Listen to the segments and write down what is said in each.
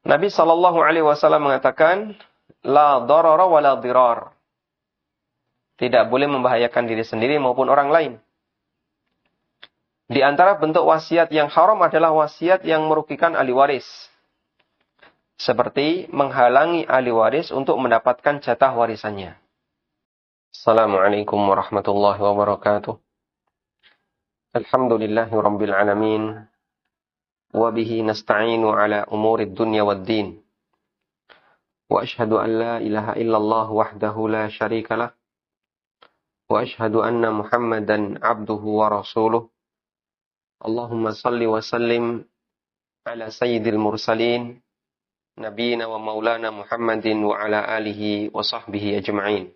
Nabi SAW mengatakan, la darara wa la dirar. Tidak boleh membahayakan diri sendiri maupun orang lain. Di antara bentuk wasiat yang haram adalah wasiat yang merugikan ahli waris. Seperti menghalangi ahli waris untuk mendapatkan jatah warisannya. Assalamualaikum warahmatullahi wabarakatuh. Alhamdulillahi rabbil alamin. Wabihi nasta'inu ala umurid dunya wad din. Wa ashhadu an la ilaha illallah wahdahu la syarika lah. Wa ashhadu anna Muhammadan abduhu wa rasuluh. Allahumma salli wa sallim ala sayyidil mursalin nabiyina wa maulana Muhammadin wa ala alihi wa sahbihi ajma'in.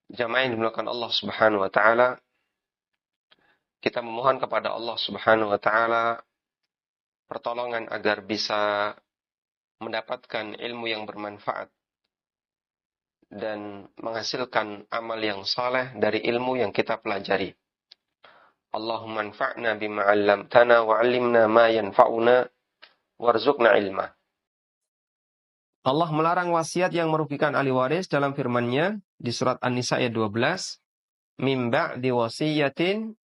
Jamaah yang dimuliakan Allah Subhanahu wa taala, kita memohon kepada Allah Subhanahu wa taala pertolongan agar bisa mendapatkan ilmu yang bermanfaat dan menghasilkan amal yang saleh dari ilmu yang kita pelajari. Allahumma anfa'na bima 'allamtana wa 'allimna ma yanfa'una warzuqna ilma. Allah melarang wasiat yang merugikan ahli waris dalam firman-Nya di surat An-Nisa ayat 12, "Min ba'di wasiyatin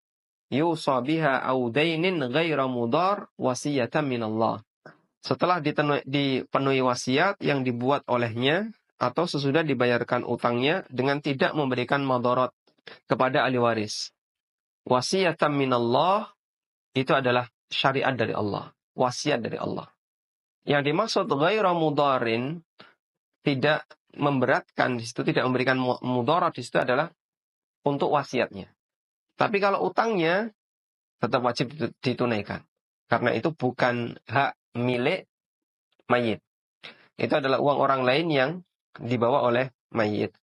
yusa biha aw dainin ghaira mudar wasiyatan min Allah." Setelah dipenuhi wasiat yang dibuat olehnya atau sesudah dibayarkan utangnya dengan tidak memberikan madarat kepada ahli waris. Wasiyatan minallah itu adalah syariat dari Allah, wasiat dari Allah. Yang dimaksud ghaira mudarin, tidak memberatkan di situ, tidak memberikan mudarat di situ adalah untuk wasiatnya. Tapi kalau utangnya tetap wajib ditunaikan. Karena itu bukan hak milik mayit. Itu adalah uang orang lain yang dibawa oleh mayit.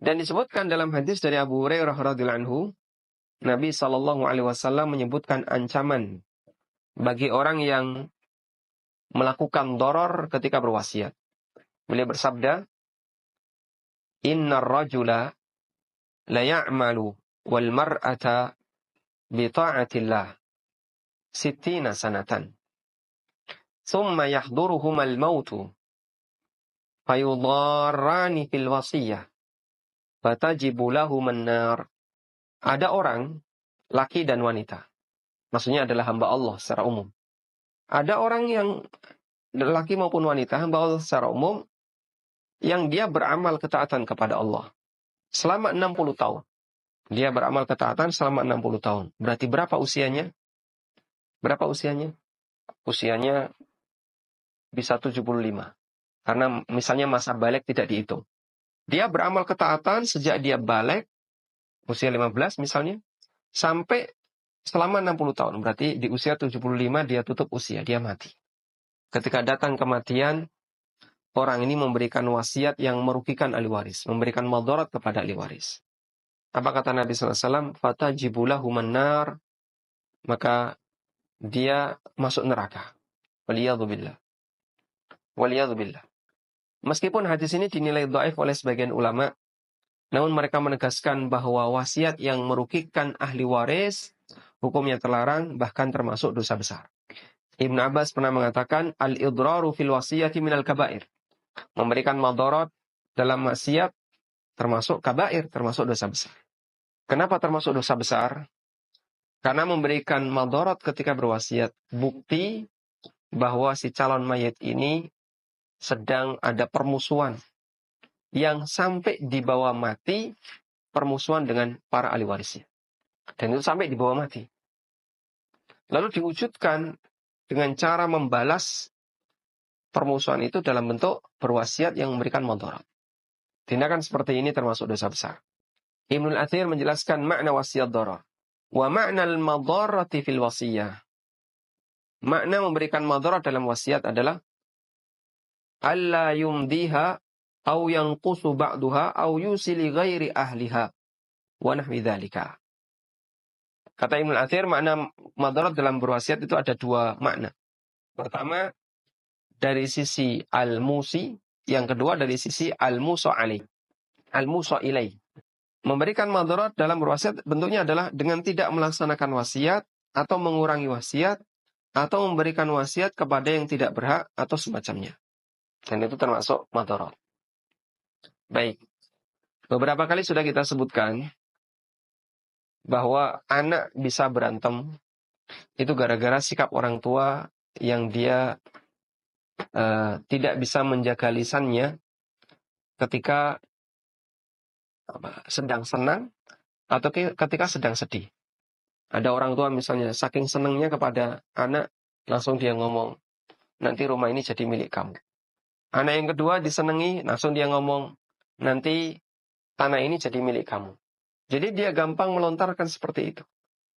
Dan disebutkan dalam hadis dari Abu Hurairah radhiyallahu anhu, Nabi SAW menyebutkan ancaman bagi orang yang melakukan doror ketika berwasiat. Beliau bersabda, "Innar rajula la ya'malu wal mar'ata bi ta'atillah 60 sanatan. Thumma yahduruhuma al-mautu fayudarrani fil wasiyah fatajibu lahum an-nar." Ada orang, laki dan wanita. Maksudnya adalah hamba Allah secara umum. Ada orang yang, laki maupun wanita, hamba Allah secara umum, yang dia beramal ketaatan kepada Allah selama 60 tahun. Dia beramal ketaatan selama 60 tahun. Berarti berapa usianya? Berapa usianya? Usianya bisa 75. Karena misalnya masa balik tidak dihitung. Dia beramal ketaatan sejak dia balik, usia 15 misalnya, sampai selama 60 tahun. Berarti di usia 75 dia tutup usia, dia mati. Ketika datang kematian, orang ini memberikan wasiat yang merugikan ahli waris, memberikan madarat kepada ahli waris. Apa kata Nabi SAW? "Fatajibu lahuman nar", maka dia masuk neraka. Waliyadzubillah. Waliyadzubillah. Meskipun hadis ini dinilai dhaif oleh sebagian ulama, namun mereka menegaskan bahwa wasiat yang merugikan ahli waris hukumnya terlarang, bahkan termasuk dosa besar. Ibnu Abbas pernah mengatakan, "Al-idraru fil wasiyati minal kabair." Memberikan madarat dalam wasiat termasuk kabair, termasuk dosa besar. Kenapa termasuk dosa besar? Karena memberikan madarat ketika berwasiat bukti bahwa si calon mayit ini sedang ada permusuhan yang sampai dibawa mati, permusuhan dengan para ahli warisnya. Dan itu sampai dibawa mati. Lalu diwujudkan dengan cara membalas permusuhan itu dalam bentuk berwasiat yang memberikan madarat. Tindakan seperti ini termasuk dosa besar. Ibnul Athir menjelaskan makna wasiat darar. Wa makna al-madarrati fil wasiyah. Makna memberikan madarat dalam wasiat adalah alla yumdiha au yanqusu ba'daha au yusili ghairi ahliha wa nahwi dzalika. Kata Ibnu Athir, makna madarat dalam berwasiat itu ada dua makna. Pertama, dari sisi al-musi, yang kedua dari sisi al-musa alaih. Al-musa ilaih. Memberikan madarat dalam berwasiat bentuknya adalah dengan tidak melaksanakan wasiat atau mengurangi wasiat atau memberikan wasiat kepada yang tidak berhak atau semacamnya. Dan itu termasuk madharat. Baik. Beberapa kali sudah kita sebutkan bahwa anak bisa berantem itu gara-gara sikap orang tua yang dia tidak bisa menjaga lisannya ketika sedang senang atau ketika sedang sedih. Ada orang tua misalnya saking senangnya kepada anak, langsung dia ngomong, nanti rumah ini jadi milik kamu. Anak yang kedua disenangi, langsung dia ngomong, nanti tanah ini jadi milik kamu. Jadi dia gampang melontarkan seperti itu.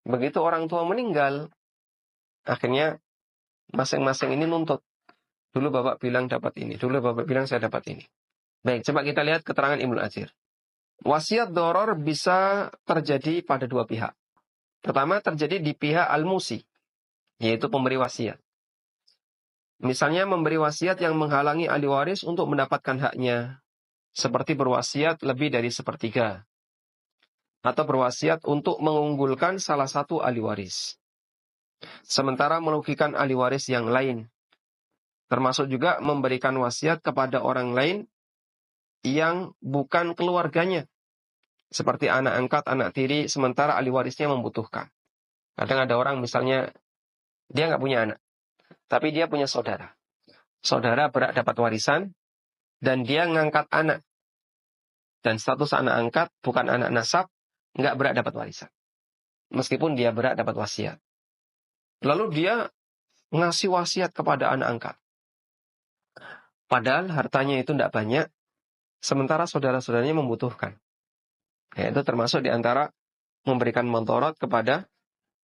Begitu orang tua meninggal, akhirnya masing-masing ini nuntut. Dulu bapak bilang dapat ini, dulu bapak bilang saya dapat ini. Baik, coba kita lihat keterangan Ibnu Athir. Wasiat doror bisa terjadi pada dua pihak. Pertama terjadi di pihak al-musi, yaitu pemberi wasiat. Misalnya memberi wasiat yang menghalangi ahli waris untuk mendapatkan haknya, seperti berwasiat lebih dari sepertiga, atau berwasiat untuk mengunggulkan salah satu ahli waris, sementara merugikan ahli waris yang lain. Termasuk juga memberikan wasiat kepada orang lain yang bukan keluarganya, seperti anak angkat, anak tiri, sementara ahli warisnya membutuhkan. Kadang ada orang misalnya, dia nggak punya anak, tapi dia punya saudara. Saudara berhak dapat warisan, dan dia ngangkat anak. Dan status anak angkat, bukan anak nasab, nggak berhak dapat warisan. Meskipun dia berhak dapat wasiat. Lalu dia ngasih wasiat kepada anak angkat. Padahal hartanya itu tidak banyak, sementara saudara-saudaranya membutuhkan. Itu termasuk di antara memberikan madharat kepada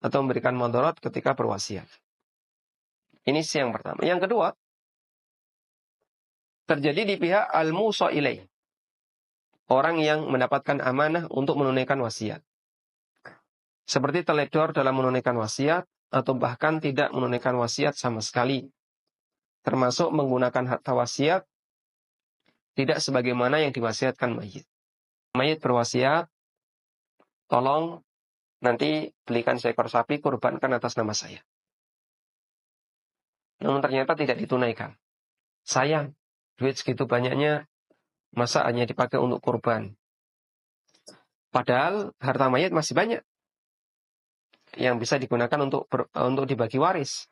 atau memberikan madharat ketika berwasiat. Ini yang pertama. Yang kedua, terjadi di pihak al-musa ilaih. Orang yang mendapatkan amanah untuk menunaikan wasiat. Seperti teledor dalam menunaikan wasiat atau bahkan tidak menunaikan wasiat sama sekali. Termasuk menggunakan harta wasiat tidak sebagaimana yang diwasiatkan mayit. Mayit berwasiat, tolong nanti belikan seekor sapi, kurbankan atas nama saya. Namun ternyata tidak ditunaikan. Sayang, duit segitu banyaknya, masa hanya dipakai untuk kurban. Padahal harta mayit masih banyak yang bisa digunakan untuk dibagi waris.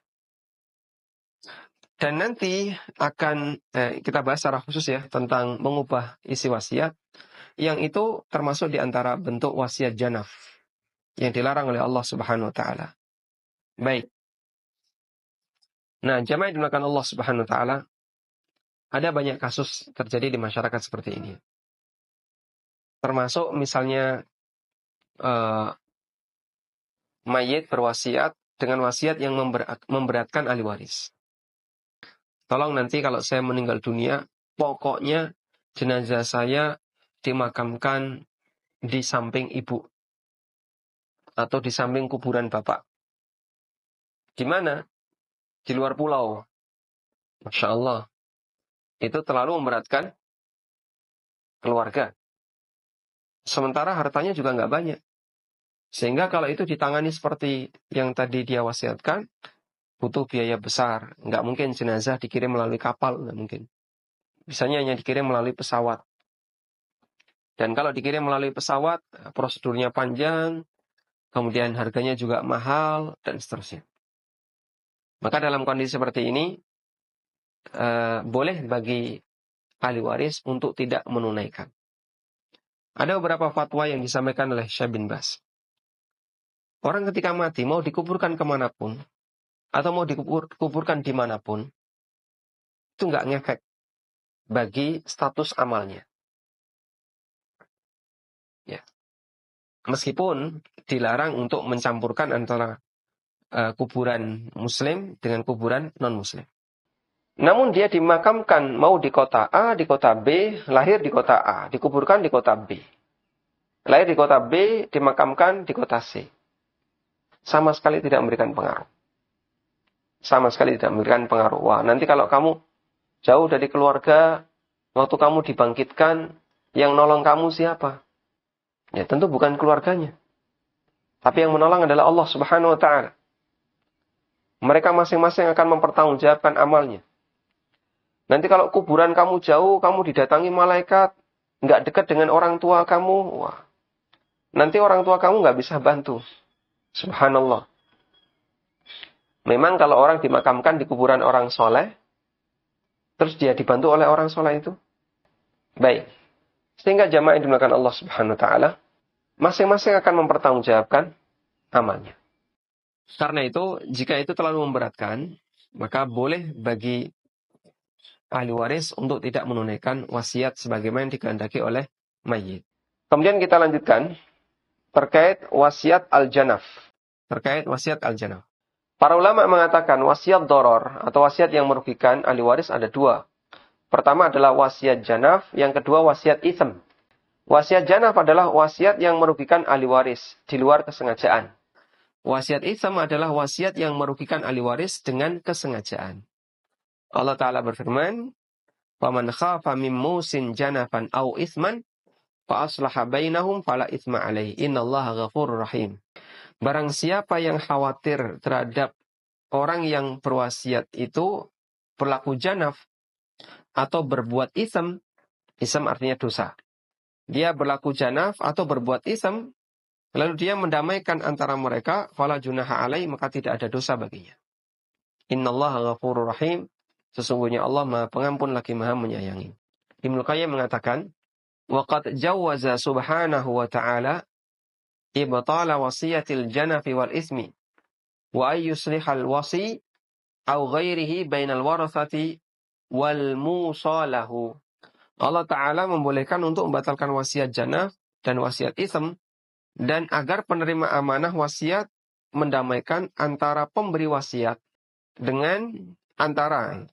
Dan nanti akan kita bahas secara khusus ya tentang mengubah isi wasiat, yang itu termasuk di antara bentuk wasiat janaf yang dilarang oleh Allah Subhanahu wa taala. Baik. Nah, jamaah yang dimuliakan Allah Subhanahu wa taala, ada banyak kasus terjadi di masyarakat seperti ini. Termasuk misalnya mayit berwasiat dengan wasiat yang memberatkan ahli waris. Tolong nanti kalau saya meninggal dunia, pokoknya jenazah saya dimakamkan di samping ibu atau di samping kuburan bapak. Di mana? Di luar pulau. Masya Allah. Itu terlalu memberatkan keluarga. Sementara hartanya juga nggak banyak. Sehingga kalau itu ditangani seperti yang tadi dia wasiatkan, butuh biaya besar. Nggak mungkin jenazah dikirim melalui kapal, nggak mungkin. Bisanya hanya dikirim melalui pesawat. Dan kalau dikirim melalui pesawat, prosedurnya panjang, kemudian harganya juga mahal, dan seterusnya. Maka dalam kondisi seperti ini, boleh bagi ahli waris untuk tidak menunaikan. Ada beberapa fatwa yang disampaikan oleh Syekh bin Baz. Orang ketika mati mau dikuburkan kemanapun, atau mau dikuburkan dimanapun, itu nggak ngefek bagi status amalnya. Ya. Meskipun dilarang untuk mencampurkan antara kuburan muslim dengan kuburan non-muslim. Namun dia dimakamkan mau di kota A, di kota B, lahir di kota A, dikuburkan di kota B. Lahir di kota B, dimakamkan di kota C. Sama sekali tidak memberikan pengaruh. Sama sekali tidak memberikan pengaruh. Wah, nanti kalau kamu jauh dari keluarga, waktu kamu dibangkitkan, yang nolong kamu siapa? Ya tentu bukan keluarganya. Tapi yang menolong adalah Allah Subhanahu wa ta'ala. Mereka masing-masing akan mempertanggungjawabkan amalnya. Nanti kalau kuburan kamu jauh, kamu didatangi malaikat, nggak dekat dengan orang tua kamu, wah, nanti orang tua kamu nggak bisa bantu. Subhanallah. Memang kalau orang dimakamkan di kuburan orang soleh, terus dia dibantu oleh orang soleh itu, baik. Sehingga jamaah yang dimuliakan Allah Subhanahu Wa Taala, masing-masing akan mempertanggungjawabkan amalnya. Karena itu, jika itu terlalu memberatkan, maka boleh bagi ahli waris untuk tidak menunaikan wasiat sebagaimana yang dikehendaki oleh mayit. Kemudian kita lanjutkan terkait wasiat al-janaf. Terkait wasiat al-janaf. Para ulama mengatakan wasiat doror atau wasiat yang merugikan ahli waris ada dua. Pertama adalah wasiat janaf, yang kedua wasiat itsm. Wasiat janaf adalah wasiat yang merugikan ahli waris di luar kesengajaan. Wasiat itsm adalah wasiat yang merugikan ahli waris dengan kesengajaan. Allah Ta'ala berfirman, "Faman khafa min musin janafan aw itsman fa aslaha bainahum fala itsma alaihi innallaha ghafurur rahim." Barang siapa yang khawatir terhadap orang yang berwasiat itu berlaku janaf atau berbuat ism, ism artinya dosa. Dia berlaku janaf atau berbuat ism, lalu dia mendamaikan antara mereka, fala junaha alaihi, maka tidak ada dosa baginya. Innallaha ghafurur rahim. Sesungguhnya Allah Maha Pengampun lagi Maha Menyayangi. Ibnu Qayyim mengatakan, waqad jawwaza subhanahu wa ta'ala ibtala wasiyatil janafi wal ismi wa ayyuslihal wasi au ghairihi bainal warathati wal musalahu. Allah Ta'ala membolehkan untuk membatalkan wasiat janaf dan wasiat ism, dan agar penerima amanah wasiat mendamaikan antara pemberi wasiat dengan antara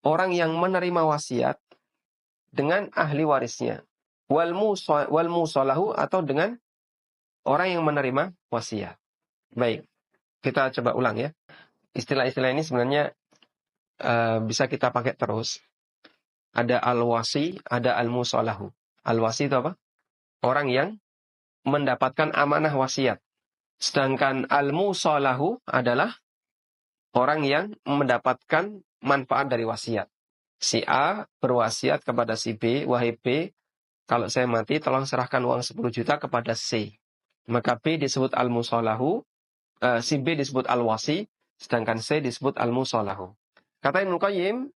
orang yang menerima wasiat dengan ahli warisnya. Wal musalahu atau dengan orang yang menerima wasiat. Baik, kita coba ulang ya. Istilah-istilah ini sebenarnya bisa kita pakai terus. Ada al-wasi, ada al-musalahu. Al-wasi itu apa? Orang yang mendapatkan amanah wasiat. Sedangkan al-musalahu adalah orang yang mendapatkan manfaat dari wasiat. Si A berwasiat kepada si B, wahai B, kalau saya mati tolong serahkan uang 10 juta kepada C. Maka B disebut al-musalahu, si B disebut al-wasi, sedangkan C disebut al-musalahu. Kata Ibnu Qayyim,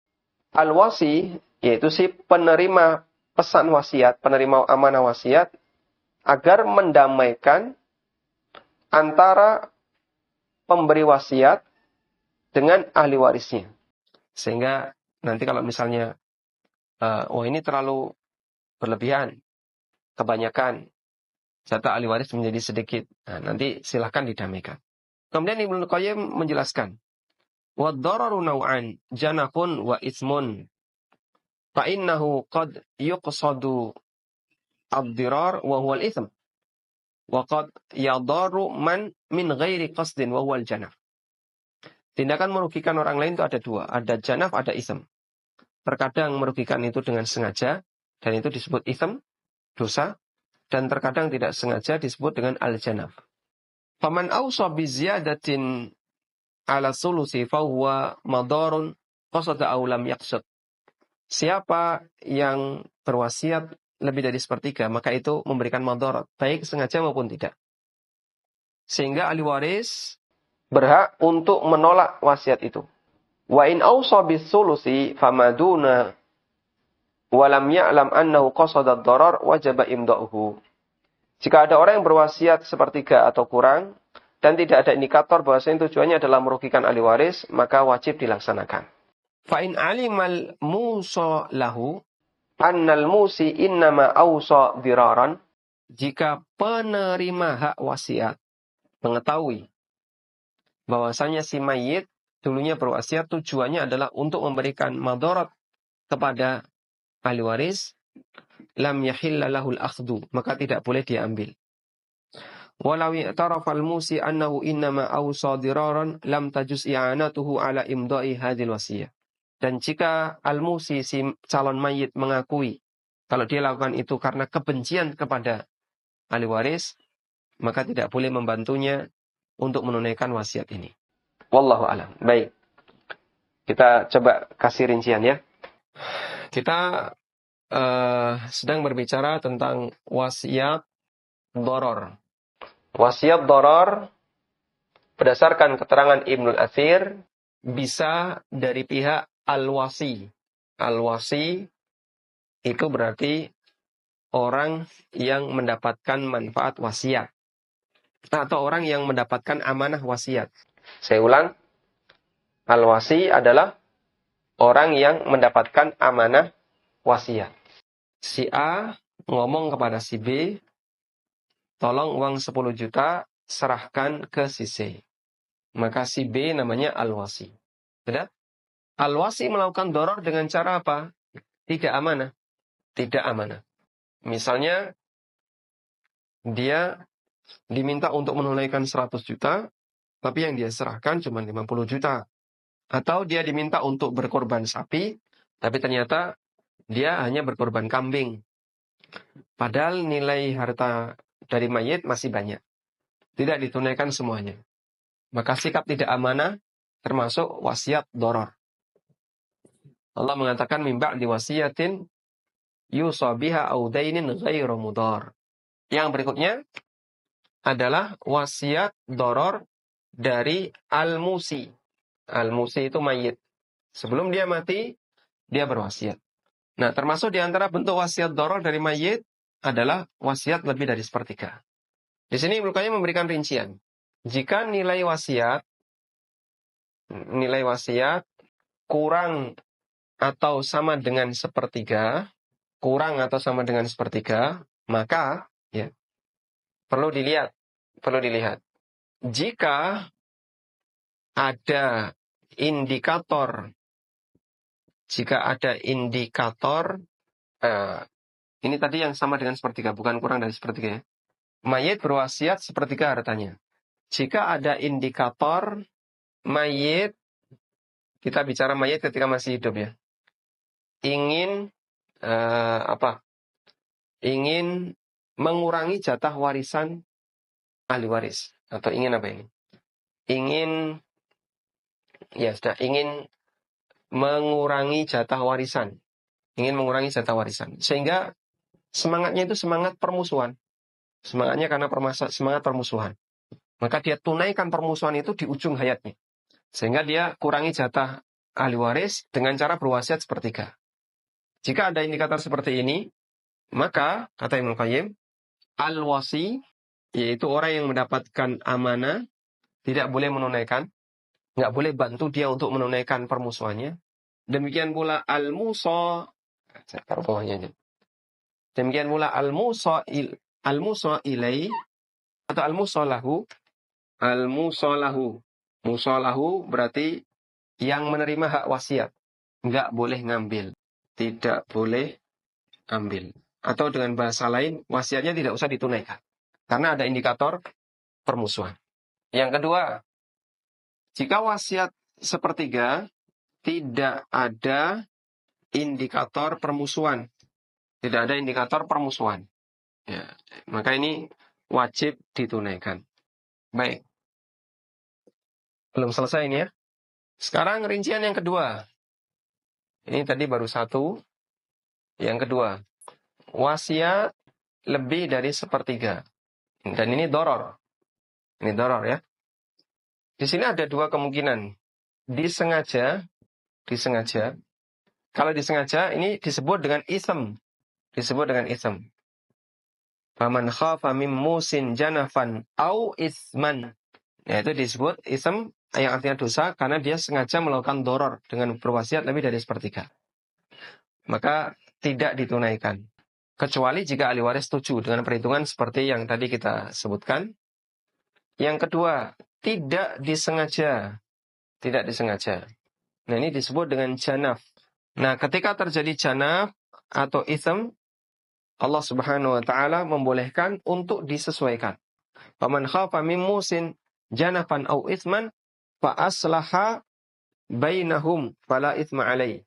al-wasi yaitu si penerima pesan wasiat, penerima amanah wasiat, agar mendamaikan antara pemberi wasiat dengan ahli warisnya. Sehingga nanti kalau misalnya, ini terlalu berlebihan, kebanyakan, jatah ahli waris menjadi sedikit. Nah, nanti silahkan didamaikan. Kemudian Ibnu Qayyim menjelaskan, وَالضَّرَرُ نَوْعًا جَنَفٌ وَإِثْمٌ فَإِنَّهُ قَدْ يُقْصَدُ الضِّرَارُ وَهُوَ الْإِثْمُ وَقَدْ يَضَرُ مَنْ مِنْ غَيْرِ قَصْدٍ وَهُوَ الْجَنَفُ. Tindakan merugikan orang lain itu ada dua, ada janaf, ada ism. Terkadang merugikan itu dengan sengaja, dan itu disebut ism, dosa, dan terkadang tidak sengaja disebut dengan al-janaf. Faman awsa biziyadatin ala sulusi fahuwa madarun qasada aw lam yaqsad. Siapa yang berwasiat lebih dari sepertiga, maka itu memberikan madarat, baik sengaja maupun tidak. Sehingga ahli waris berhak untuk menolak wasiat itu. Wa in awsa bis-sulusi famaduna wa lam ya'lam annahu qasada ad-darar wajaba imda'uhu. Jika ada orang yang berwasiat sepertiga atau kurang dan tidak ada indikator bahwasanya tujuannya adalah merugikan ahli waris, maka wajib dilaksanakan. Fa in alimal musa lahu annal musi innama awsa diraran. Jika penerima hak wasiat mengetahui bahwasanya si mayit dulunya berwasiat tujuannya adalah untuk memberikan madarat kepada ahli waris, lam yahilla lahul akhdu, maka tidak boleh diambil. Walau i'tarafal musi annahu innama awsa diraran lam tajuz i'anatuhu ala imda'i hadhil wasiyah. Dan jika al-musi, si calon mayit, mengakui kalau dia lakukan itu karena kebencian kepada ahli waris, maka tidak boleh membantunya untuk menunaikan wasiat ini. Wallahu a'lam. Baik. Kita coba kasih rincian ya. Kita sedang berbicara tentang wasiat doror. Wasiat doror berdasarkan keterangan Ibnul Athir bisa dari pihak al-wasi. Al-wasi itu berarti orang yang mendapatkan manfaat wasiat atau orang yang mendapatkan amanah wasiat. Saya ulang, al-wasi adalah orang yang mendapatkan amanah wasiat. Si A ngomong kepada si B, tolong uang 10 juta serahkan ke si C. Maka si B namanya al-wasi. Sudah? Al-wasi melakukan doror dengan cara apa? Tidak amanah. Tidak amanah. Misalnya, dia diminta untuk menunaikan 100 juta, tapi yang dia serahkan cuma 50 juta. Atau dia diminta untuk berkorban sapi, tapi ternyata dia hanya berkorban kambing. Padahal nilai harta dari mayit masih banyak. Tidak ditunaikan semuanya. Maka sikap tidak amanah termasuk wasiat doror. Allah mengatakan mimba' di wasiatin yusabiha audainin ghairu mudar. Yang berikutnya adalah wasiat doror dari al-musi. Al-musi itu mayit. Sebelum dia mati, dia berwasiat. Nah, termasuk di antara bentuk wasiat doror dari mayit adalah wasiat lebih dari sepertiga. Di sini Ibnu Qayyim memberikan rincian. Jika nilai wasiat kurang atau sama dengan sepertiga, maka ya perlu dilihat. Jika ada indikator, ini tadi yang sama dengan sepertiga, bukan kurang dari sepertiga ya. Mayit berwasiat sepertiga hartanya. Jika ada indikator mayit, kita bicara mayit ketika masih hidup ya, ingin mengurangi jatah warisan ahli waris, atau ingin apa ini? Ingin mengurangi jatah warisan. Sehingga semangatnya itu semangat permusuhan. Semangatnya karena semangat permusuhan. Maka dia tunaikan permusuhan itu di ujung hayatnya. Sehingga dia kurangi jatah ahli waris dengan cara berwasiat sepertiga. Jika ada indikator seperti ini, maka, kata Ibnu Qayyim, al-wasi, yaitu orang yang mendapatkan amanah, tidak boleh menunaikan, nggak boleh bantu dia untuk menunaikan permusuhannya. Demikian pula al-musa, saya taruh bawahnya aja. Demikian pula al-musa ilai, atau al-musalahu. Musalahu berarti yang menerima hak wasiat. Nggak boleh ngambil. Tidak boleh ambil. Atau dengan bahasa lain, wasiatnya tidak usah ditunaikan. Karena ada indikator permusuhan. Yang kedua, jika wasiat sepertiga, tidak ada indikator permusuhan. Ya, maka ini wajib ditunaikan. Baik. Belum selesai ini ya. Sekarang rincian yang kedua. Ini tadi baru satu. Yang kedua, wasiat lebih dari sepertiga. Dan ini doror. Ini doror ya. Di sini ada dua kemungkinan. Disengaja. Kalau disengaja, ini disebut dengan ism. Faman khafa mim musin janafan au isman. Yaitu disebut ism yang artinya dosa karena dia sengaja melakukan doror dengan berwasiat lebih dari sepertiga. Maka tidak ditunaikan. Kecuali jika ahli waris setuju dengan perhitungan seperti yang tadi kita sebutkan. Yang kedua, tidak disengaja. Nah, ini disebut dengan janaf. Nah, ketika terjadi janaf atau ism, Allah Subhanahu wa taala membolehkan untuk disesuaikan. Faman khafa mim musin janafan au isman fa aslaha bainahum fala itsma alai.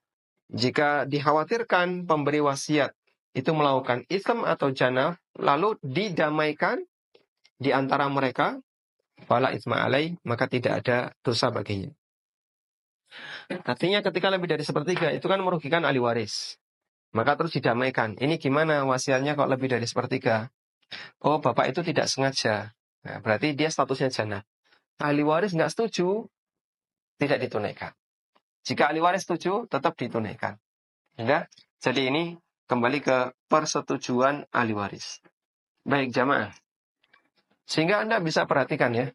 Jika dikhawatirkan pemberi wasiat itu melakukan ism atau janaf lalu didamaikan di antara mereka, fala itsma alai, maka tidak ada dosa baginya. Artinya ketika lebih dari sepertiga itu kan merugikan ahli waris. Maka terus didamaikan. Ini gimana wasiatnya kok lebih dari sepertiga? Oh, bapak itu tidak sengaja. Nah, berarti dia statusnya janda. Ahli waris nggak setuju, tidak ditunaikan. Jika ahli waris setuju, tetap ditunaikan. Ya? Jadi ini kembali ke persetujuan ahli waris. Baik jamaah. Sehingga Anda bisa perhatikan ya,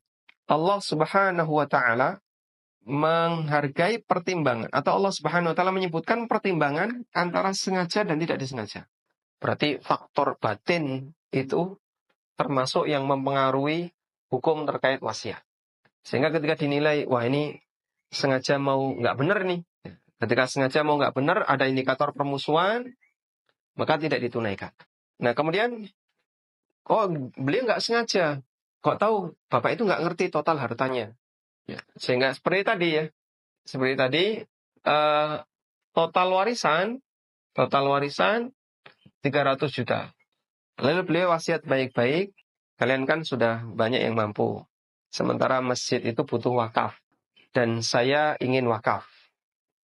Allah Subhanahu wa taala menghargai pertimbangan, atau Allah Subhanahu wa taala menyebutkan pertimbangan antara sengaja dan tidak disengaja. Berarti faktor batin itu termasuk yang mempengaruhi hukum terkait wasiat. Sehingga ketika dinilai, wah ini sengaja mau nggak benar nih. Ketika sengaja mau nggak benar, ada indikator permusuhan, maka tidak ditunaikan. Nah kemudian, oh beliau nggak sengaja. Kok tahu bapak itu nggak ngerti total hartanya. Ya. Sehingga seperti tadi ya, seperti tadi eh, total warisan 300 juta. Lalu beliau wasiat baik-baik, kalian kan sudah banyak yang mampu. Sementara masjid itu butuh wakaf. Dan saya ingin wakaf.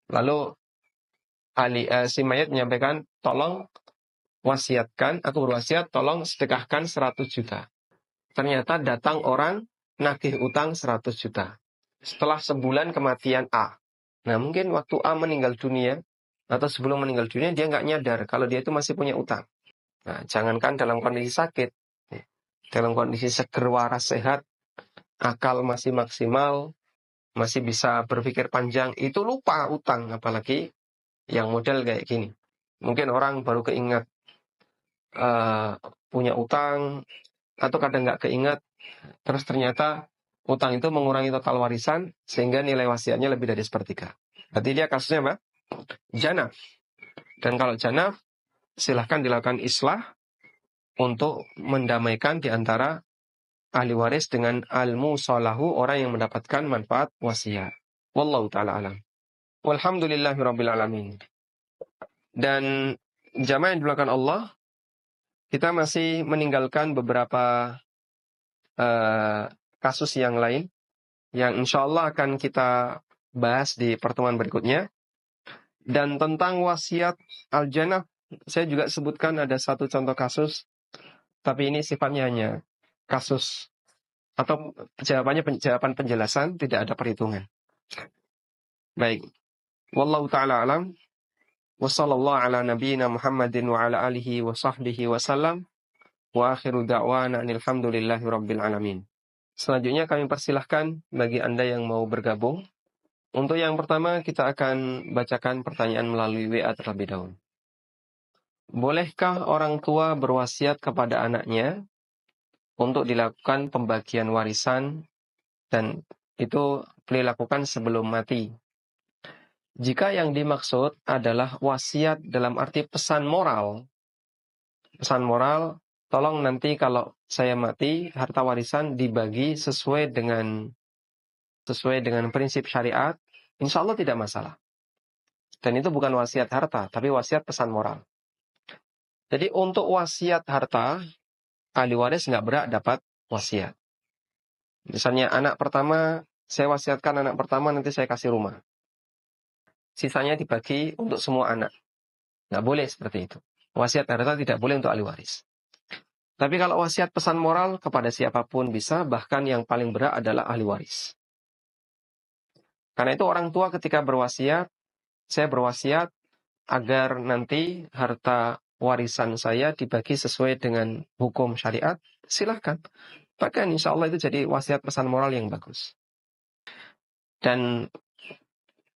Lalu si mayat menyampaikan, tolong wasiatkan, aku berwasiat, tolong sedekahkan 100 juta. Ternyata datang orang nagih utang 100 juta. Setelah sebulan kematian A. Nah mungkin waktu A meninggal dunia, atau sebelum meninggal dunia, dia nggak nyadar kalau dia itu masih punya utang. Nah, jangankan dalam kondisi sakit, dalam kondisi seger waras sehat, akal masih maksimal, masih bisa berpikir panjang, itu lupa utang, apalagi yang model kayak gini. Mungkin orang baru keingat punya utang, atau kadang nggak keingat, terus ternyata utang itu mengurangi total warisan, sehingga nilai wasiatnya lebih dari sepertiga. Berarti dia kasusnya apa? Janaf. Dan kalau janaf, silahkan dilakukan islah untuk mendamaikan di antara ahli waris dengan al-musalahu, orang yang mendapatkan manfaat wasiat. Wallahu ta'ala alam. Walhamdulillahirabbil alamin. Dan jamaah yang dimuliakan Allah, kita masih meninggalkan beberapa kasus yang lain yang insya Allah akan kita bahas di pertemuan berikutnya. Dan tentang wasiat al-janah, saya juga sebutkan ada satu contoh kasus, tapi ini sifatnya hanya kasus atau jawaban penjelasan, tidak ada perhitungan. Baik. Wallahu ta'ala alam. Wa sallallahu ala nabiyyina Muhammadin wa ala alihi wa sahbihi wa sallam. Wa akhiru da'wana alhamdulillahi rabbil alamin. Selanjutnya kami persilahkan bagi Anda yang mau bergabung. Untuk yang pertama kita akan bacakan pertanyaan melalui WA terlebih dahulu. Bolehkah orang tua berwasiat kepada anaknya untuk dilakukan pembagian warisan dan itu boleh lakukan sebelum mati? Jika yang dimaksud adalah wasiat dalam arti pesan moral, tolong nanti kalau saya mati, harta warisan dibagi sesuai dengan prinsip syariat, insya Allah tidak masalah. Dan itu bukan wasiat harta, tapi wasiat pesan moral. Jadi untuk wasiat harta, ahli waris nggak berhak dapat wasiat. Misalnya anak pertama, saya wasiatkan anak pertama nanti saya kasih rumah. Sisanya dibagi untuk semua anak. Nggak boleh seperti itu. Wasiat harta tidak boleh untuk ahli waris. Tapi kalau wasiat pesan moral kepada siapapun bisa, bahkan yang paling berat adalah ahli waris. Karena itu orang tua ketika berwasiat, saya berwasiat agar nanti harta warisan saya dibagi sesuai dengan hukum syariat, silahkan. Bahkan insya Allah itu jadi wasiat pesan moral yang bagus. Dan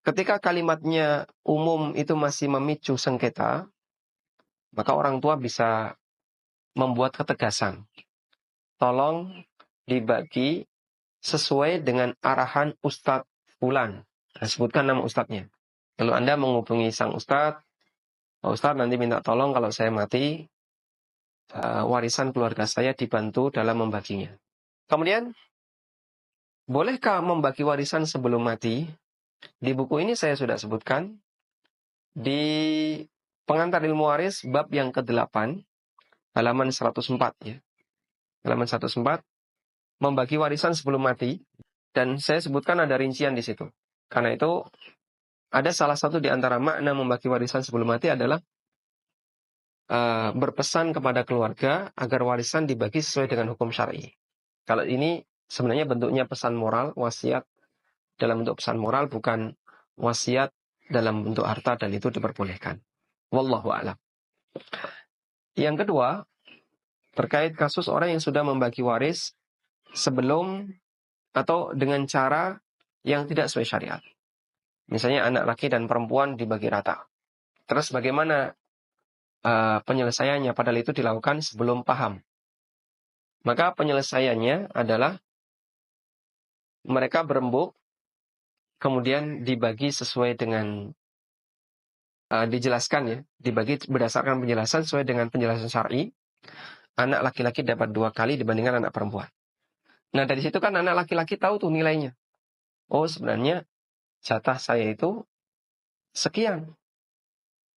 ketika kalimatnya umum itu masih memicu sengketa, maka orang tua bisa membuat ketegasan. Tolong dibagi sesuai dengan arahan Ustadz Fulan. Nah, sebutkan nama Ustadznya. Lalu Anda menghubungi sang Ustadz, Pak Ustadz nanti minta tolong kalau saya mati, warisan keluarga saya dibantu dalam membaginya. Kemudian, bolehkah membagi warisan sebelum mati? Di buku ini saya sudah sebutkan, di Pengantar Ilmu Waris, bab yang ke-8, halaman 104 ya. Halaman 104, membagi warisan sebelum mati, dan saya sebutkan ada rincian di situ. Karena itu ada salah satu di antara makna membagi warisan sebelum mati adalah berpesan kepada keluarga agar warisan dibagi sesuai dengan hukum syar'i. Kalau ini sebenarnya bentuknya pesan moral, wasiat dalam bentuk pesan moral, bukan wasiat dalam bentuk harta, dan itu diperbolehkan. Wallahu a'lam. Yang kedua, terkait kasus orang yang sudah membagi waris sebelum atau dengan cara yang tidak sesuai syariat. Misalnya anak laki dan perempuan dibagi rata. Terus bagaimana penyelesaiannya, padahal itu dilakukan sebelum paham? Maka penyelesaiannya adalah mereka berembuk, kemudian dibagi sesuai dengan dijelaskan ya, dibagi berdasarkan penjelasan sesuai dengan penjelasan syar'i. Anak laki-laki dapat 2 kali dibandingkan anak perempuan. Nah dari situ kan anak laki-laki tahu tuh nilainya. Oh sebenarnya jatah saya itu sekian,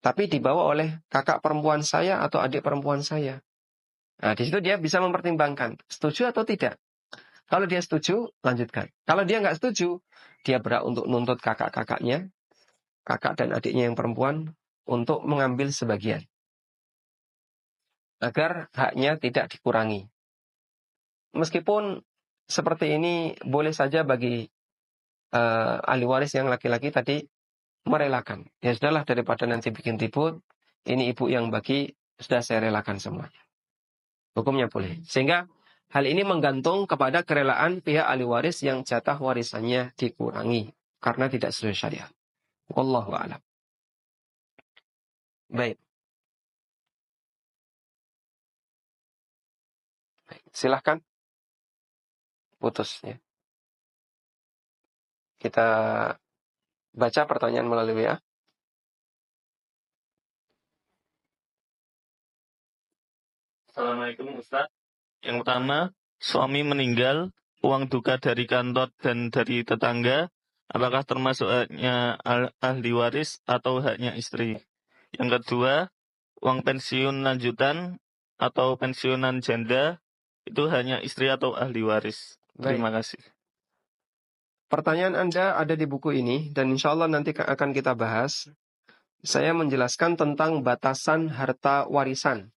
tapi dibawa oleh kakak perempuan saya atau adik perempuan saya. Nah di situ dia bisa mempertimbangkan setuju atau tidak. Kalau dia setuju, lanjutkan. Kalau dia nggak setuju, dia berhak untuk nuntut kakak-kakaknya, kakak dan adiknya yang perempuan, untuk mengambil sebagian, agar haknya tidak dikurangi. Meskipun seperti ini boleh saja bagi ahli waris yang laki-laki tadi merelakan. Ya sudahlah, daripada nanti bikin ribut, ini ibu yang bagi, sudah saya relakan semua. Hukumnya boleh. Sehingga hal ini menggantung kepada kerelaan pihak ahli waris yang jatah warisannya dikurangi karena tidak sesuai syariat. Wallahu a'lam. Baik. Silahkan. Putus ya. Kita baca pertanyaan melalui WA. Assalamualaikum Ustaz. Yang pertama, suami meninggal, uang duka dari kantor dan dari tetangga, apakah termasuk haknya ahli waris atau haknya istri? Yang kedua, uang pensiun lanjutan atau pensiunan janda, itu hanya istri atau ahli waris? Terima kasih. Pertanyaan Anda ada di buku ini, dan insya Allah nanti akan kita bahas. Saya menjelaskan tentang batasan harta warisan.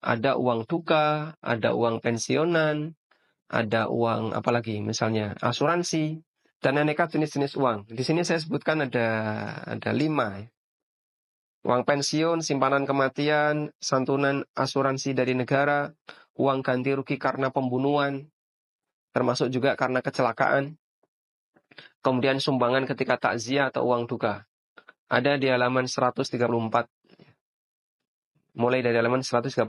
Ada uang duka, ada uang pensiunan, ada uang apalagi, misalnya asuransi, dan aneka jenis-jenis uang. Di sini saya sebutkan ada 5. Uang pensiun, simpanan kematian, santunan asuransi dari negara, uang ganti rugi karena pembunuhan, termasuk juga karena kecelakaan. Kemudian sumbangan ketika takziah atau uang duka. Ada di halaman 134. Mulai dari halaman 134.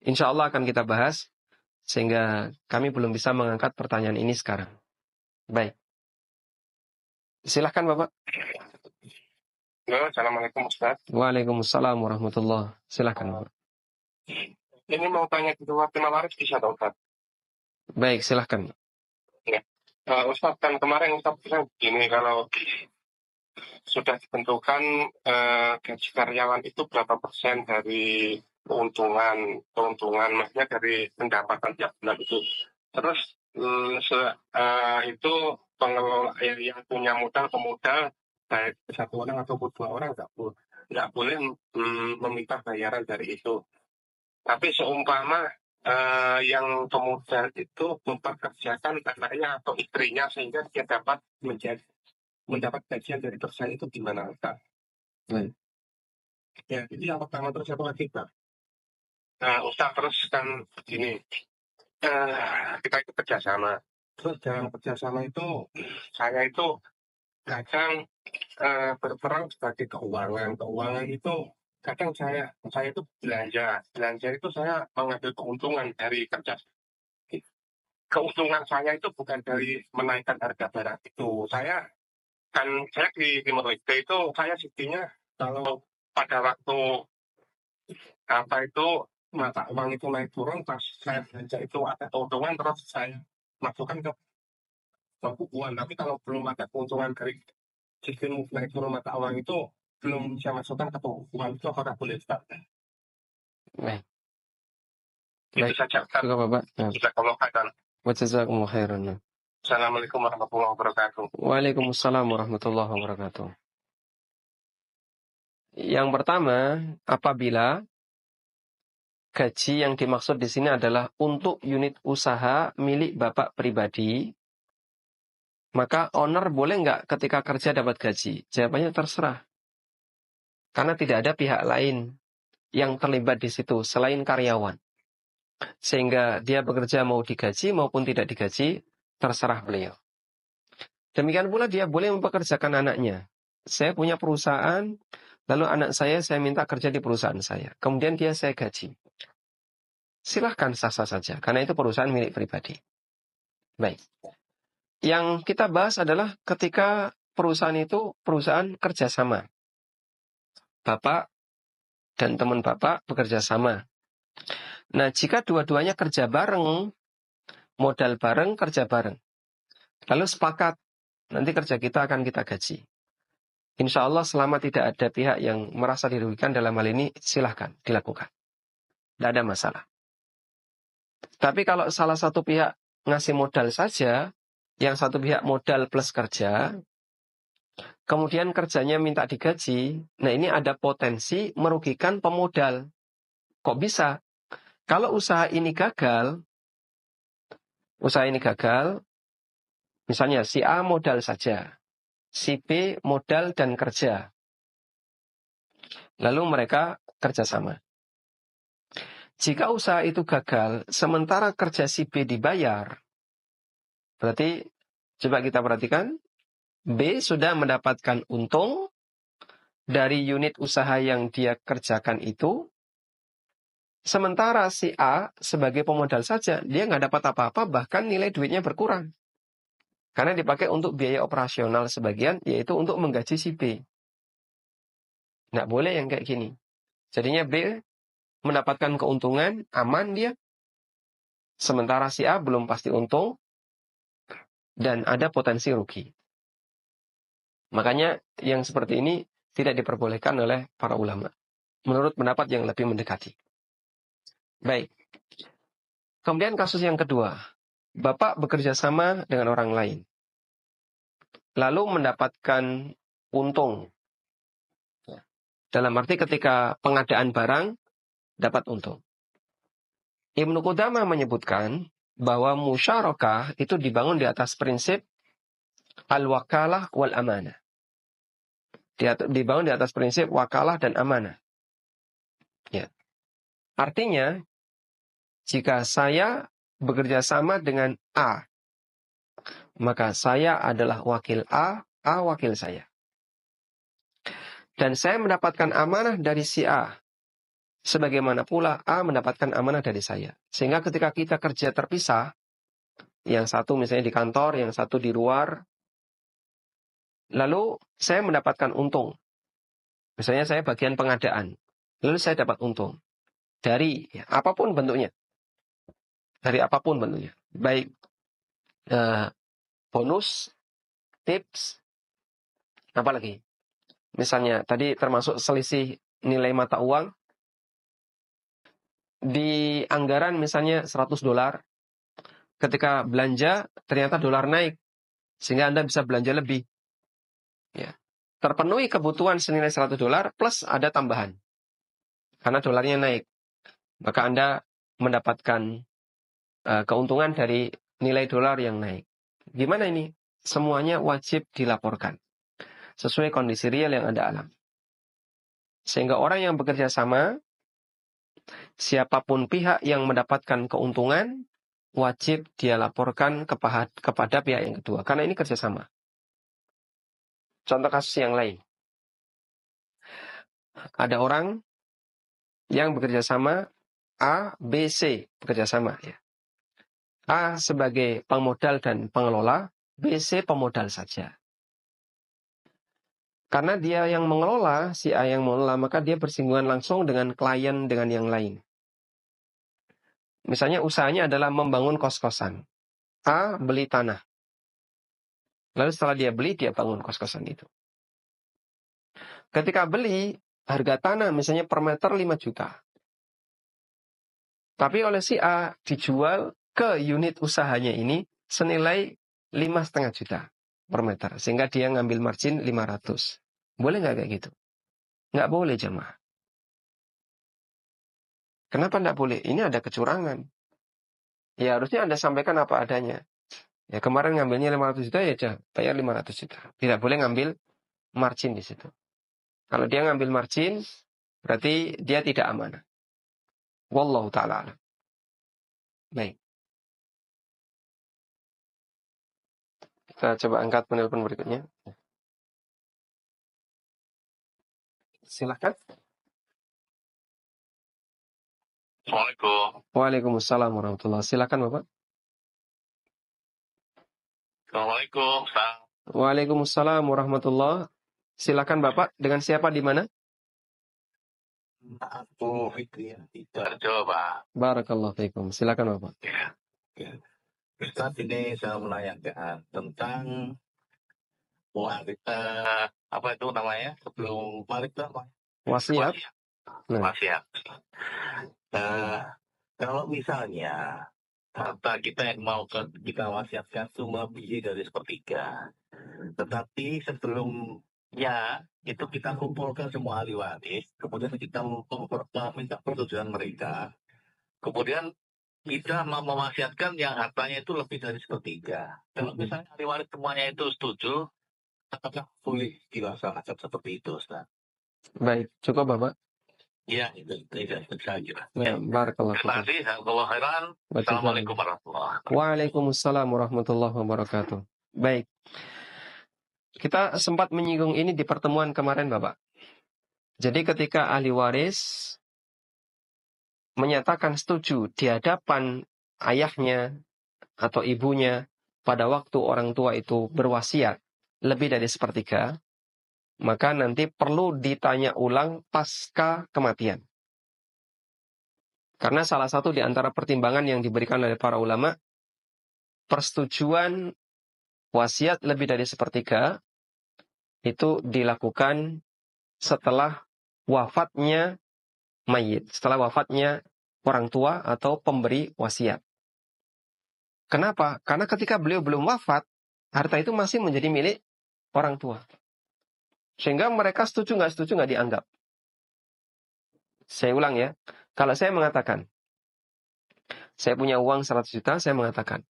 Insya Allah akan kita bahas, sehingga kami belum bisa mengangkat pertanyaan ini sekarang. Baik. Silahkan Bapak. Assalamualaikum Ustaz. Waalaikumsalam warahmatullahi. Silahkan Bapak. Ini mau tanya kedua waris bisa dong Ustaz? Baik, silahkan. Ya. Ustaz, kan kemarin Ustaz bilang begini, kalau sudah ditentukan gaji karyawan itu berapa persen dari keuntungan maksudnya dari pendapatan tiap bulan itu. Terus itu pengelola yang punya modal pemodal baik satu orang ataupun 2 orang nggak boleh meminta bayaran dari itu. Tapi seumpama yang pemodal itu mempekerjakan anaknya atau istrinya sehingga dia dapat mendapat bagian dari perusahaan itu gimana Ustaz? Ya, jadi yang pertama, terus satu lagi Pak. Nah, Ustaz, terus kan begini, kita itu kerjasama. Terus dalam kerjasama itu, saya itu kadang berperan sebagai keuangan. Keuangan itu kadang saya itu belanja itu saya mengambil keuntungan dari kerja. Keuntungan saya itu bukan dari menaikkan harga barang itu. Saya di Timur Leste itu saya sistemnya kalau pada waktu mata uang itu naik turun, pas saya belanja itu ada keuntungan, terus saya masukkan ke bukuan. Tapi kalau belum ada keuntungan dari sistem naik turun mata uang itu, belum bisa masukkan ke bukuan, itu apakah boleh Ustaz? Baik. Itu saja Ustaz. Cukup Bapak. Sudah kalau kaitan. Wa jazakumullahu khairan. Assalamualaikum warahmatullahi wabarakatuh. Waalaikumsalam warahmatullahi wabarakatuh. Yang pertama, apabila gaji yang dimaksud di sini adalah untuk unit usaha milik Bapak pribadi, maka owner boleh nggak ketika kerja dapat gaji? Jawabannya terserah. Karena tidak ada pihak lain yang terlibat di situ selain karyawan. Sehingga dia bekerja mau digaji maupun tidak digaji, terserah beliau. Demikian pula dia boleh mempekerjakan anaknya. Saya punya perusahaan, lalu anak saya minta kerja di perusahaan saya. Kemudian dia saya gaji. Silahkan sah-sah saja, karena itu perusahaan milik pribadi. Baik. Yang kita bahas adalah ketika perusahaan itu perusahaan kerjasama. Bapak dan teman Bapak bekerja sama. Nah, jika dua-duanya kerja bareng, modal bareng, kerja bareng. Lalu sepakat, nanti kerja kita akan kita gaji. Insya Allah selama tidak ada pihak yang merasa dirugikan dalam hal ini, silahkan dilakukan. Tidak ada masalah. Tapi kalau salah satu pihak ngasih modal saja, yang satu pihak modal plus kerja, kemudian kerjanya minta digaji, nah ini ada potensi merugikan pemodal. Kok bisa? Kalau usaha ini gagal, misalnya si A modal saja, si B modal dan kerja. Lalu mereka kerjasama. Jika usaha itu gagal, sementara kerja si B dibayar, berarti coba kita perhatikan, B sudah mendapatkan untung dari unit usaha yang dia kerjakan itu, sementara si A sebagai pemodal saja, dia nggak dapat apa-apa, bahkan nilai duitnya berkurang. Karena dipakai untuk biaya operasional sebagian, yaitu untuk menggaji si B. Nggak boleh yang kayak gini. Jadinya B mendapatkan keuntungan, aman dia. Sementara si A belum pasti untung, dan ada potensi rugi. Makanya yang seperti ini tidak diperbolehkan oleh para ulama. Menurut pendapat yang lebih mendekati. Baik. Kemudian kasus yang kedua. Bapak bekerja sama dengan orang lain. Lalu mendapatkan untung. Dalam arti ketika pengadaan barang, dapat untung. Ibnu Qudamah menyebutkan bahwa musyarakah itu dibangun di atas prinsip al-wakalah wal amanah. Dibangun di atas prinsip wakalah dan amanah. Ya. Artinya, jika saya bekerja sama dengan A, maka saya adalah wakil A wakil saya. Dan saya mendapatkan amanah dari si A. Sebagaimana pula A mendapatkan amanah dari saya. Sehingga ketika kita kerja terpisah, yang satu misalnya di kantor, yang satu di luar, lalu saya mendapatkan untung. Misalnya saya bagian pengadaan, lalu saya dapat untung. Dari apapun bentuknya. Dari apapun bentuknya. Baik bonus, tips, apa lagi? Misalnya tadi termasuk selisih nilai mata uang. Di anggaran misalnya $100. Ketika belanja ternyata dolar naik. Sehingga Anda bisa belanja lebih. Ya. Terpenuhi kebutuhan senilai $100 plus ada tambahan. Karena dolarnya naik. Maka Anda mendapatkan keuntungan dari nilai dolar yang naik. Gimana ini? Semuanya wajib dilaporkan. Sesuai kondisi real yang Anda alami. Sehingga orang yang bekerja sama, siapapun pihak yang mendapatkan keuntungan, wajib dia laporkan kepada pihak yang kedua. Karena ini kerjasama. Contoh kasus yang lain. Ada orang yang bekerja sama, A, B, C bekerja sama. Ya. A sebagai pemodal dan pengelola, B, C pemodal saja. Karena dia yang mengelola, si A yang mengelola, maka dia bersinggungan langsung dengan klien, dengan yang lain. Misalnya usahanya adalah membangun kos-kosan. A beli tanah. Lalu setelah dia beli, dia bangun kos-kosan itu. Ketika beli, harga tanah misalnya per meter 5 juta. Tapi oleh si A dijual ke unit usahanya ini senilai 5,5 juta per meter. Sehingga dia ngambil margin 500. Boleh nggak kayak gitu? Nggak boleh jemaah. Kenapa nggak boleh? Ini ada kecurangan. Ya harusnya Anda sampaikan apa adanya. Ya kemarin ngambilnya 500 juta ya bayar 500 juta. Tidak boleh ngambil margin di situ. Kalau dia ngambil margin, berarti dia tidak amanah. Wallahu ta'ala alam. Baik. Kita coba angkat penelpon berikutnya. Silakan. Assalamualaikum. Waalaikumsalam warahmatullahi wabarakatuh. Silakan Bapak. Assalamualaikum. Waalaikumsalam warahmatullahi wabarakatuh. Silakan Bapak, dengan siapa di mana? Aku Fikri tidak coba. Barakallahu fiikum. Silakan Bapak. Ya. Ustaz, ini saya menanyakan tentang wanita, apa itu namanya? Sebelum balik apa? Wasiat. Nah, Wasiat. Kalau misalnya harta kita yang mau kita wasiatkan cuma biji dari sepertiga, tetapi sebelumnya itu kita kumpulkan semua ahli waris, kemudian kita minta persetujuan mereka, kemudian kita mau mewasiatkan yang hartanya itu lebih dari sepertiga. Kalau misalnya ahli waris semuanya itu setuju, apakah boleh dilaksanakan seperti itu, Ustaz? baik. Cukup Bapak. Iya, itu saja. Ya, barakallahu Terima fiikum. kasih. Jazakallahu khairan. Assalamualaikum warahmatullahi wabarakatuh. Waalaikumsalam warahmatullahi wabarakatuh. Baik. Kita sempat menyinggung ini di pertemuan kemarin Bapak. Jadi ketika ahli waris menyatakan setuju di hadapan ayahnya atau ibunya pada waktu orang tua itu berwasiat lebih dari sepertiga, maka nanti perlu ditanya ulang pasca kematian. Karena salah satu di antara pertimbangan yang diberikan oleh para ulama, persetujuan wasiat lebih dari sepertiga itu dilakukan setelah wafatnya mayit, setelah wafatnya orang tua atau pemberi wasiat. Kenapa? Karena ketika beliau belum wafat, harta itu masih menjadi milik orang tua. Sehingga mereka setuju nggak dianggap. Saya ulang ya. Kalau saya mengatakan, saya punya uang 100 juta, saya mengatakan,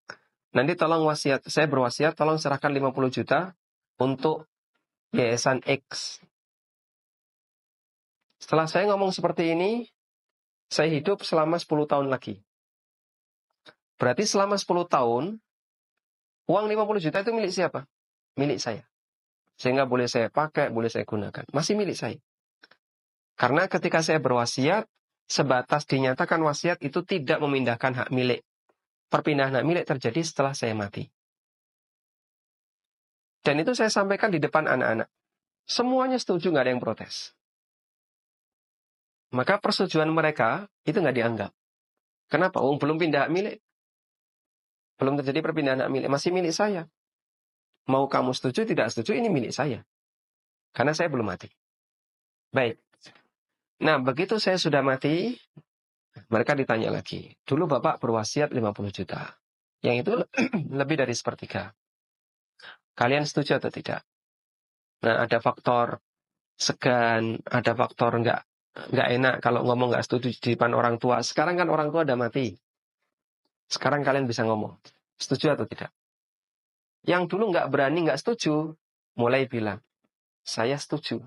nanti tolong wasiat, saya berwasiat, tolong serahkan 50 juta untuk yayasan X. Setelah saya ngomong seperti ini, saya hidup selama 10 tahun lagi. Berarti selama 10 tahun, uang 50 juta itu milik siapa? Milik saya. Sehingga boleh saya pakai, boleh saya gunakan. Masih milik saya. Karena ketika saya berwasiat, sebatas dinyatakan wasiat itu tidak memindahkan hak milik. Perpindahan hak milik terjadi setelah saya mati. Dan itu saya sampaikan di depan anak-anak. Semuanya setuju, nggak ada yang protes. Maka persetujuan mereka itu nggak dianggap. Kenapa? Oh, belum pindah hak milik. Belum terjadi perpindahan hak milik. Masih milik saya. Mau kamu setuju, tidak setuju, ini milik saya. Karena saya belum mati. Baik. Nah, begitu saya sudah mati, mereka ditanya lagi. Dulu Bapak berwasiat 50 juta. Yang itu lebih dari sepertiga. Kalian setuju atau tidak? Nah, ada faktor segan, ada faktor nggak enak kalau ngomong nggak setuju di depan orang tua. Sekarang kan orang tua udah mati. Sekarang kalian bisa ngomong. Setuju atau tidak? Yang dulu nggak berani, nggak setuju, mulai bilang, saya setuju.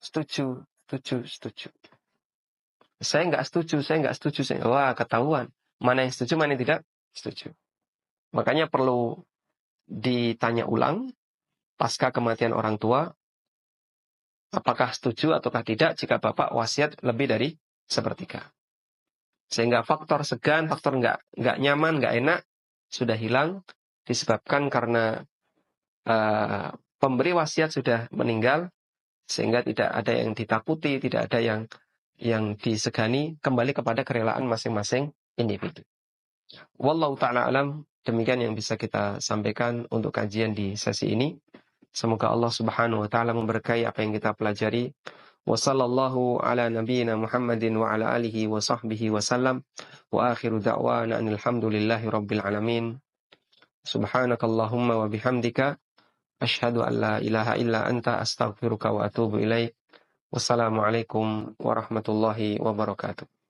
Setuju. Saya nggak setuju. Wah, ketahuan. Mana yang setuju, mana yang tidak setuju. Makanya perlu ditanya ulang, pasca kematian orang tua, apakah setuju ataukah tidak jika Bapak wasiat lebih dari sepertiga. Sehingga faktor segan, faktor nggak nyaman, nggak enak, sudah hilang, disebabkan karena pemberi wasiat sudah meninggal, sehingga tidak ada yang ditakuti, tidak ada yang disegani, kembali kepada kerelaan masing-masing individu. Wallahu ta'ala alam, demikian yang bisa kita sampaikan untuk kajian di sesi ini. Semoga Allah Subhanahu wa taala memberkahi apa yang kita pelajari. Wa sallallahu ala nabiyyina Muhammadin wa ala alihi wa sahbihi wa sallam. Wa akhiru da'wana alhamdulillahi rabbil alamin. Subhanakallahumma wa bihamdika asyhadu an la ilaha illa anta astaghfiruka wa atubu ilaik. Wassalamualaikum warahmatullahi wabarakatuh.